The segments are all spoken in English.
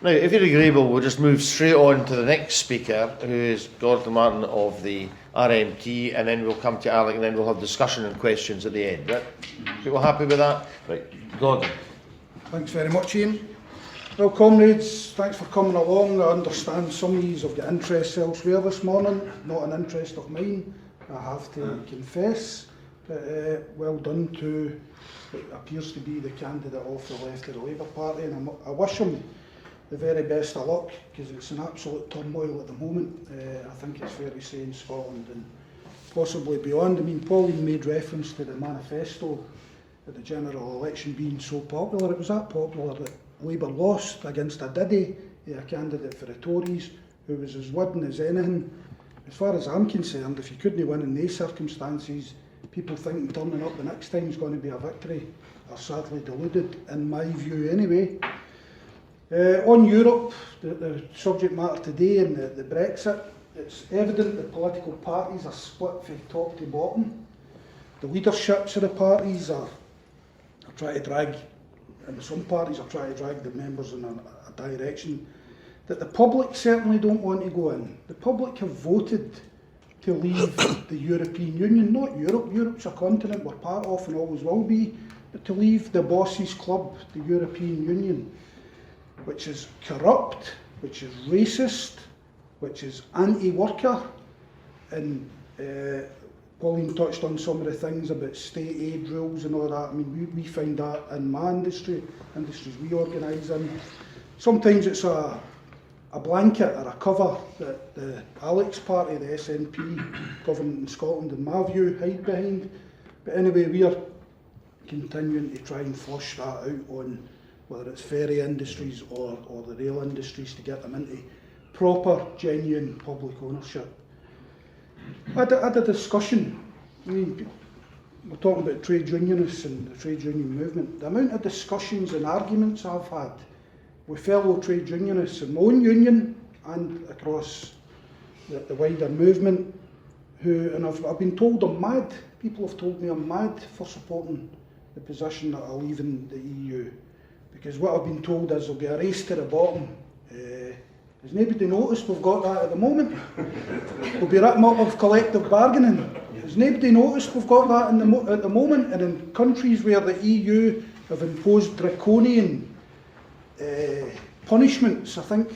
Now, if you're agreeable, we'll just move straight on to the next speaker, who is Gordon Martin of the RMT, and then we'll come to Alec, and then we'll have discussion and questions at the end. Right? People happy with that? Right, Gordon. Thanks very much, Ian. Well, comrades, thanks for coming along. I understand some of you have got interests elsewhere this morning, not an interest of mine, I have to confess. But well done to what appears to be the candidate off the left of the Labour Party, and I wish him the very best of luck, because it's an absolute turmoil at the moment. I think it's fair to say in Scotland and possibly beyond. I mean, Pauline made reference to the manifesto at the general election being so popular. It was that popular that Labour lost against a Diddy, a candidate for the Tories, who was as wooden as anything. As far as I'm concerned, if you couldn't win in these circumstances, people thinking turning up the next time is going to be a victory are sadly deluded, in my view anyway. On Europe, the subject matter today and the Brexit, it's evident that political parties are split from top to bottom. The leaderships of the parties are trying to drag, and some parties are trying to drag the members in a direction that the public certainly don't want to go in. The public have voted to leave the European Union, not Europe. Europe's a continent we're part of and always will be, but to leave the boss's club, the European Union, which is corrupt, which is racist, which is anti-worker, and Pauline touched on some of the things about state aid rules and all that. I mean, we find that in my industries we organise in. Sometimes it's a blanket or a cover that the Alec's party, the SNP government in Scotland, in my view, hide behind. But anyway, we are continuing to try and flush that out on whether it's ferry industries or the rail industries, to get them into proper, genuine public ownership. I had a discussion. I mean, we're talking about trade unionists and the trade union movement. The amount of discussions and arguments I've had with fellow trade unionists in my own union and across the wider movement, and I've been told I'm mad. People have told me I'm mad for supporting the position that I'll leave in the EU. Because what I've been told is there'll be a race to the bottom. Has nobody noticed we've got that at the moment? We'll be written up of collective bargaining. Has nobody noticed we've got that at the moment? And in countries where the EU have imposed draconian punishments, I think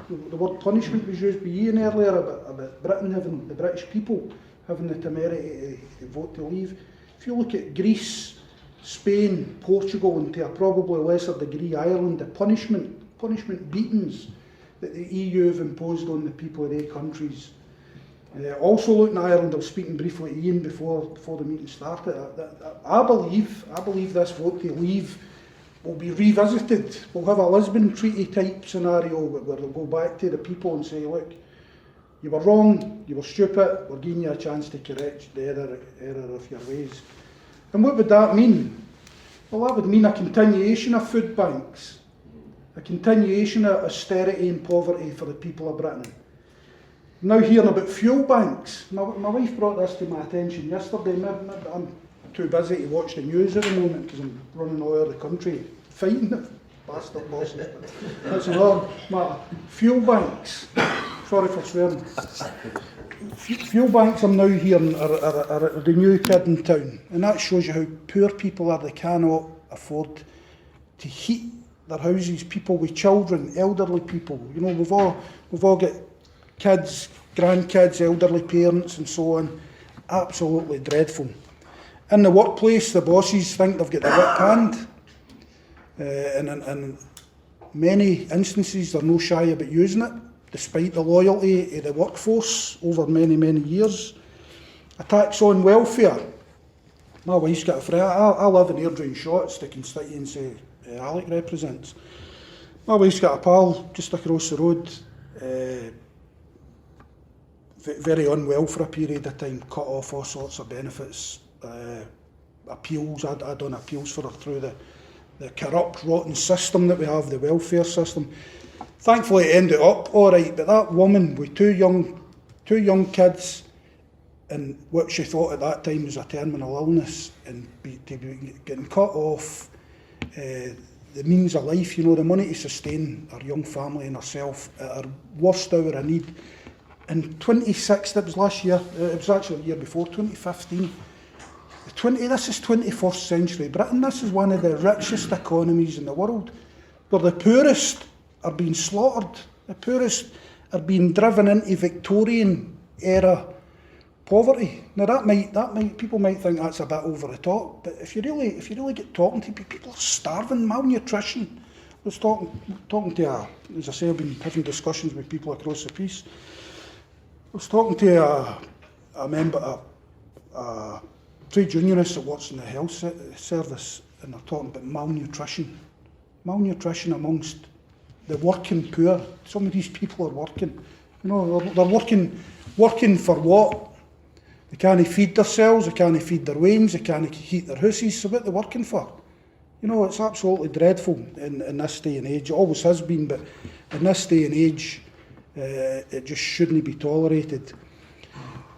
the word punishment was used by Ian earlier about Britain having, the British people having the temerity to vote to leave. If you look at Greece, Spain, Portugal, and to a probably lesser degree Ireland, the punishment beatings that the EU have imposed on the people of their countries. Also looking at Ireland, I was speaking briefly to Ian before the meeting started. I believe this vote to leave will be revisited. We'll have a Lisbon Treaty type scenario where they'll go back to the people and say, look, you were wrong, you were stupid, we're giving you a chance to correct the error of your ways. And what would that mean? Well, that would mean a continuation of food banks, a continuation of austerity and poverty for the people of Britain. I'm now hearing about fuel banks. My wife brought this to my attention yesterday. I'm too busy to watch the news at the moment because I'm running all over the country fighting the bastard bosses. That's another matter. Fuel banks. Sorry for swearing. Fuel banks, I'm now hearing, are the new kid in town, and that shows you how poor people are. They cannot afford to heat their houses. People with children, elderly people. You know, we've all got kids, grandkids, elderly parents, and so on. Absolutely dreadful. In the workplace, the bosses think they've got the whip hand, and in many instances they're no shy about using it, despite the loyalty of the workforce over many, many years. A tax on welfare. My wife's got a friend. I live in Airdrie Shotts, the constituency Alec represents. My wife's got a pal just across the road, very unwell for a period of time, cut off all sorts of benefits, appeals. I'd done appeals for her through the corrupt, rotten system that we have, the welfare system. Thankfully it ended up all right, but that woman with two young kids and what she thought at that time was a terminal illness, and getting cut off the means of life, you know, the money to sustain our young family and ourselves at our worst hour of need. In 26, that was last year, it was actually the year before, 2015, this is 21st century Britain. This is one of the richest economies in the world, where the poorest are being slaughtered. The poorest are being driven into Victorian era poverty. Now that might people might think that's a bit over the top, but if you really get talking to people are starving, malnutrition. I was talking to as I say, I've been having discussions with people across the piece. I was talking to a member, a trade unionist that works in the health service, and they're talking about malnutrition amongst the working poor. Some of these people are working, you know, they're working for what? They can't feed themselves, they can't feed their wains, they can't heat their houses, so what they're working for? You know, it's absolutely dreadful in this day and age. It always has been, but in this day and age, it just shouldn't be tolerated.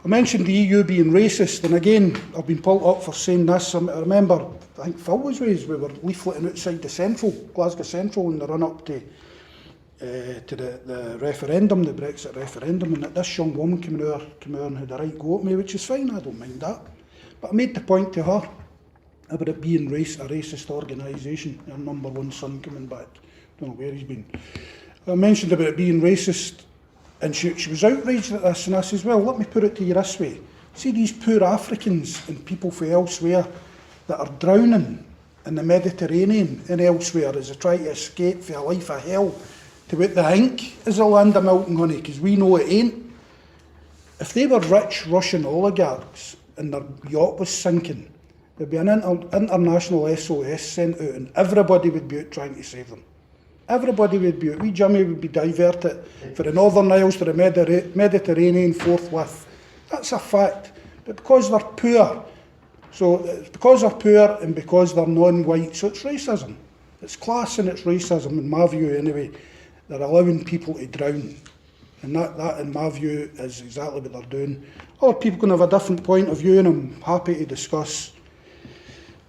I mentioned the EU being racist, and again, I've been pulled up for saying this. I remember, I think Phil was raised, we were leafleting outside the Central, Glasgow Central, in the run-up to the referendum, the Brexit referendum, and this young woman came out and had a right go at me, which is fine, I don't mind that. But I made the point to her about it being a racist organisation. Her number one son coming back, don't know where he's been. I mentioned about it being racist, and she was outraged at this, and I says, well, let me put it to you this way. See these poor Africans and people from elsewhere that are drowning in the Mediterranean and elsewhere as they try to escape from a life of hell to what they think is a land of milk and honey, because we know it ain't. If they were rich Russian oligarchs and their yacht was sinking, there'd be an international SOS sent out and everybody would be out trying to save them. Everybody would be out. Wee Jimmy would be diverted for the Northern Isles to the Mediterranean forthwith. That's a fact. But because they're poor, so it's because they're poor and because they're non-white, so it's racism. It's class and it's racism, in my view anyway. They're allowing people to drown. And that in my view, is exactly what they're doing. Other people can have a different point of view, and I'm happy to discuss.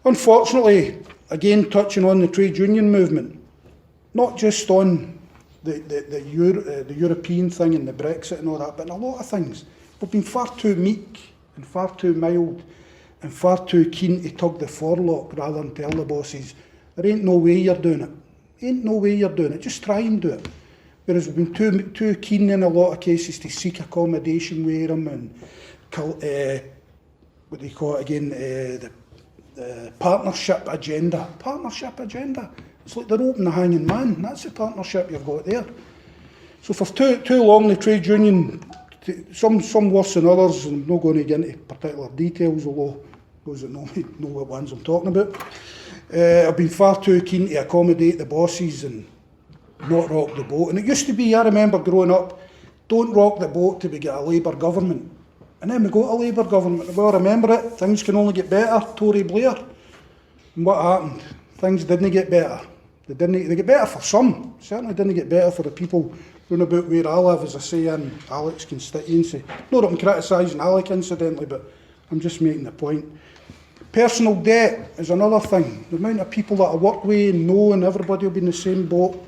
Unfortunately, again, touching on the trade union movement, not just on the European thing and the Brexit and all that, but in a lot of things. We've been far too meek and far too mild and far too keen to tug the forelock rather than tell the bosses, there ain't no way you're doing it. Ain't no way you're doing it, just try and do it. Whereas we've been too keen in a lot of cases to seek accommodation with them and, what do you call it again, the partnership agenda. Partnership agenda. It's like the rope and the hanging man. That's the partnership you've got there. So for too long, the trade union, some worse than others, and I'm not going to get into particular details, although those that know me know what ones I'm talking about. I've been far too keen to accommodate the bosses and not rock the boat. And it used to be, I remember growing up, don't rock the boat till we get a Labour government. And then we got a Labour government. Well, I remember it, things can only get better, Tory Blair. And what happened? Things didn't get better. They get better for some, certainly didn't get better for the people round about where I live, as I say, in Alec's constituency. Not that I'm criticising Alec incidentally, but I'm just making the point. Personal debt is another thing. The amount of people that I work with and know, and everybody will be in the same boat.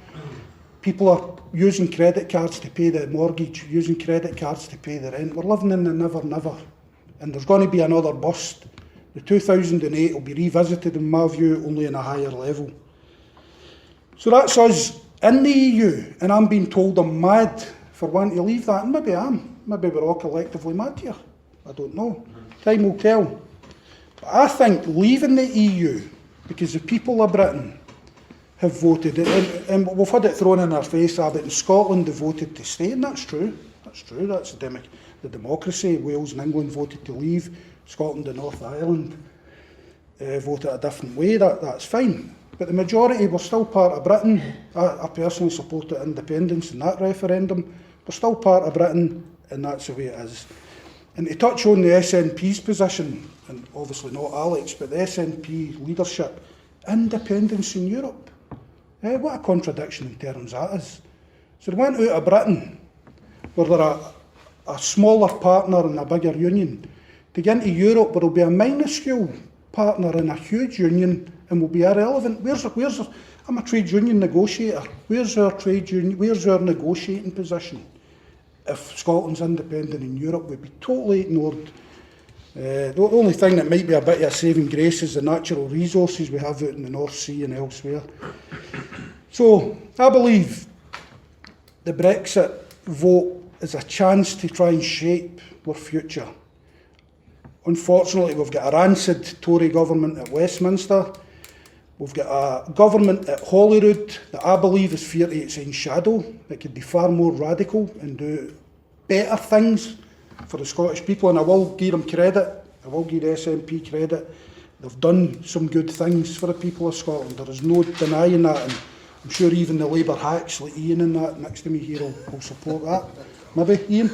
People are using credit cards to pay the mortgage, using credit cards to pay the rent. We're living in the never, and there's going to be another bust. The 2008 will be revisited, in my view, only in a higher level. So that's us in the EU, and I'm being told I'm mad for wanting to leave that, and maybe I am. Maybe we're all collectively mad here. I don't know. Time will tell. But I think leaving the EU, because the people of Britain have voted, and we've had it thrown in our face, but in Scotland they voted to stay, and that's true. That's true. That's the democracy. Wales and England voted to leave. Scotland and North Ireland voted a different way. That's fine. But the majority were still part of Britain. I personally supported independence in that referendum. We're still part of Britain, and that's the way it is. And to touch on the SNP's position, and obviously not Alex, but the SNP leadership, independence in Europe. What a contradiction in terms that is. So they went out of Britain, where they're a smaller partner in a bigger union, to get into Europe, where they'll be a minuscule partner in a huge union and will be irrelevant. I'm a trade union negotiator. Where's our negotiating position? If Scotland's independent in Europe, we'd be totally ignored. The only thing that might be a bit of a saving grace is the natural resources we have out in the North Sea and elsewhere. So I believe the Brexit vote is a chance to try and shape our future. Unfortunately, we've got a rancid Tory government at Westminster. We've got a government at Holyrood that I believe is fearing its own shadow. It could be far more radical and do better things for the Scottish people, and I will give them credit. I will give the SNP credit. They've done some good things for the people of Scotland. There is no denying that, and I'm sure even the Labour hacks like Ian and that next to me here will support that. Maybe Ian,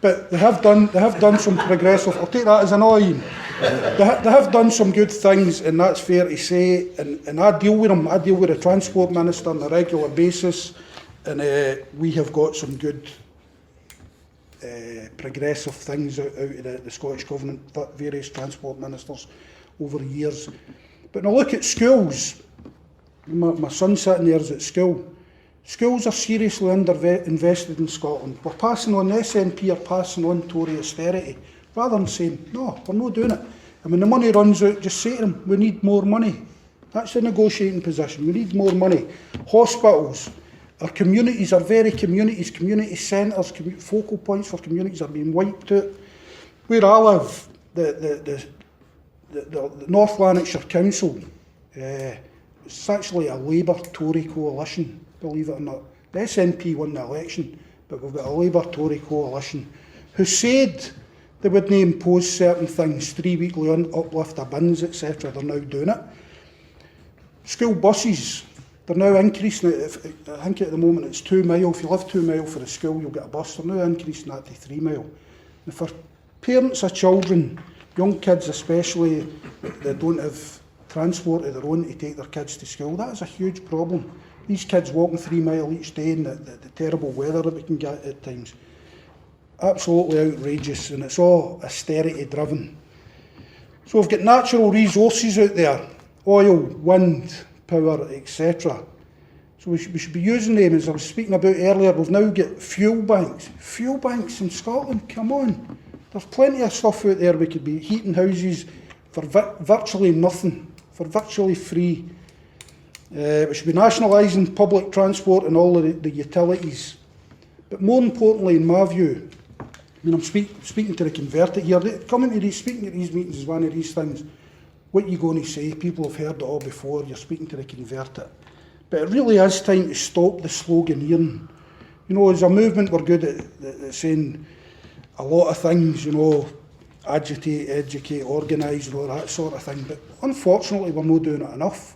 but they have done some progressive. I'll take that as an Ian. They have done some good things, and that's fair to say. And I deal with them. I deal with the Transport Minister on a regular basis, and we have got some good progressive things out of the Scottish Government, various Transport Ministers over the years. But now look at schools. My son sitting there is at school. Schools are seriously underinvested in Scotland. We're passing on, the SNP are passing on Tory austerity, rather than saying, no, we're not doing it. And when the money runs out, just say to them, we need more money. That's the negotiating position. We need more money. Hospitals, our communities are community centres, focal points for communities are being wiped out. Where I live, the North Lanarkshire Council, it's actually a Labour-Tory coalition, believe it or not. The SNP won the election, but we've got a Labour-Tory coalition who said they would not impose certain things, 3-weekly uplift of bins, etc. They're now doing it. School buses, they're now increasing it. I think at the moment it's 2 mile. If you live 2 mile for the school, you'll get a bus. They're now increasing that to 3 mile. And for parents of children, young kids especially, that don't have transport of their own to take their kids to school, that is a huge problem. These kids walking 3 mile each day in the terrible weather that we can get at times. Absolutely outrageous, and it's all austerity driven. So we've got natural resources out there, oil, wind, power, etc. So we should be using them. As I was speaking about earlier, we've now got fuel banks. Fuel banks in Scotland, come on. There's plenty of stuff out there we could be heating houses for virtually nothing, for virtually free. We should be nationalising public transport and all of the utilities. But more importantly, in my view, I mean, I'm speaking to the converted here. Speaking at these meetings is one of these things. What are you going to say? People have heard it all before. You're speaking to the converted. But it really is time to stop the sloganeering. You know, as a movement, we're good at saying a lot of things, you know, agitate, educate, organise, and all that sort of thing. But unfortunately, we're not doing it enough.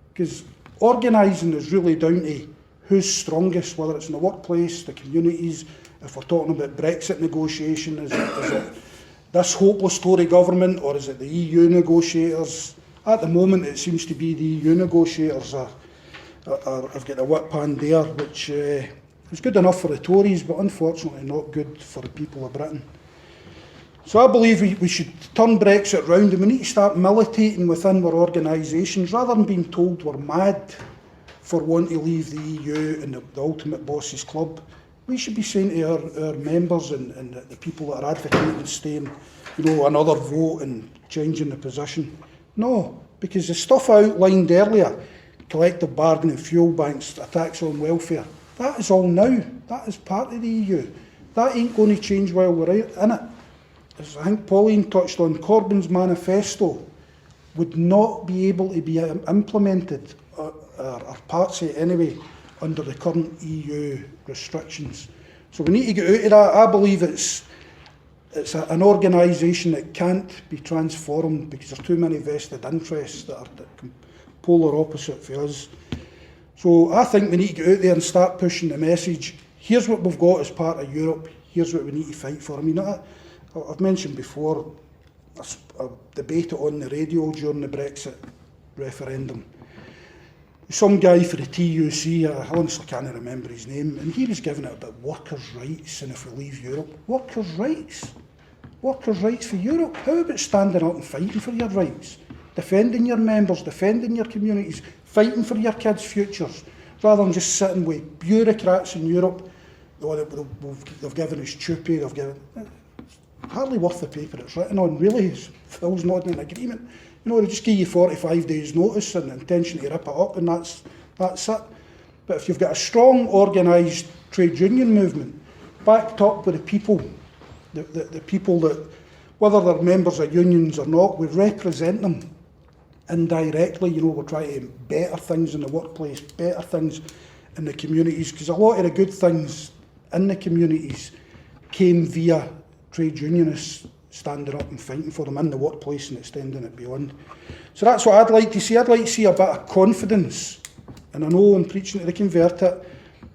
Because organising is really down to who's strongest, whether it's in the workplace, the communities. If we're talking about Brexit negotiation, is it this hopeless Tory government, or is it the EU negotiators? At the moment, it seems to be the EU negotiators have got a whip hand there, which is good enough for the Tories, but unfortunately not good for the people of Britain. So I believe we should turn Brexit round, and we need to start militating within our organisations, rather than being told we're mad for wanting to leave the EU and the ultimate bosses club. We should be saying to our members and the people that are advocating staying, you know, another vote and changing the position. No, because the stuff I outlined earlier, collective bargaining, fuel banks, a tax on welfare, that is all now. That is part of the EU. That ain't going to change while we're in it. As I think Pauline touched on, Corbyn's manifesto would not be able to be implemented, or parts of it anyway, under the current EU restrictions. So we need to get out of that. I believe it's an organisation that can't be transformed because there's too many vested interests that can polar opposite for us. So I think we need to get out there and start pushing the message. Here's what we've got as part of Europe. Here's what we need to fight for. I mean, I've mentioned before, I debated on the radio during the Brexit referendum. Some guy for the TUC, I honestly can't remember his name, and he was giving it about workers' rights, and if we leave Europe, workers' rights? Workers' rights for Europe? How about standing up and fighting for your rights? defending your members, defending your communities, fighting for your kids' futures, rather than just sitting with bureaucrats in Europe. Oh, they've given us Chupi, they've given... hardly worth the paper it's written on, really. Phil's not in agreement. You know, they just give you 45 days notice and the intention to rip it up, and that's it. But if you've got a strong, organised trade union movement, backed up with the people that, whether they're members of unions or not, we represent them indirectly. You know, we're trying to better things in the workplace, better things in the communities, because a lot of the good things in the communities came via trade unionists standing up and fighting for them in the workplace and extending it beyond. So that's what I'd like to see. I'd like to see a bit of confidence, and I know I'm preaching to the converted,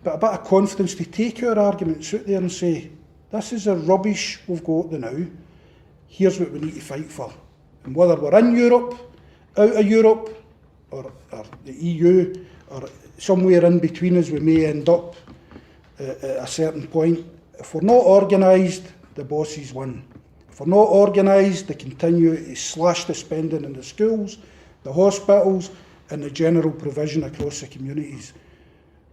but a bit of confidence to take our arguments out there and say, this is the rubbish we've got now, here's what we need to fight for. And whether we're in Europe, out of Europe, or the EU, or somewhere in between us we may end up at a certain point, if we're not organised, the bosses win. If we're not organised, they continue to slash the spending in the schools, the hospitals, and the general provision across the communities.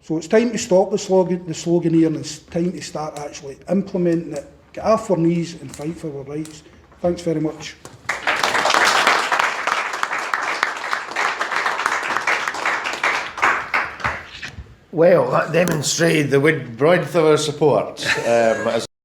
So it's time to stop the slogan here, and it's time to start actually implementing it, get off our knees and fight for our rights. Thanks very much. Well, that demonstrated the breadth of our support, as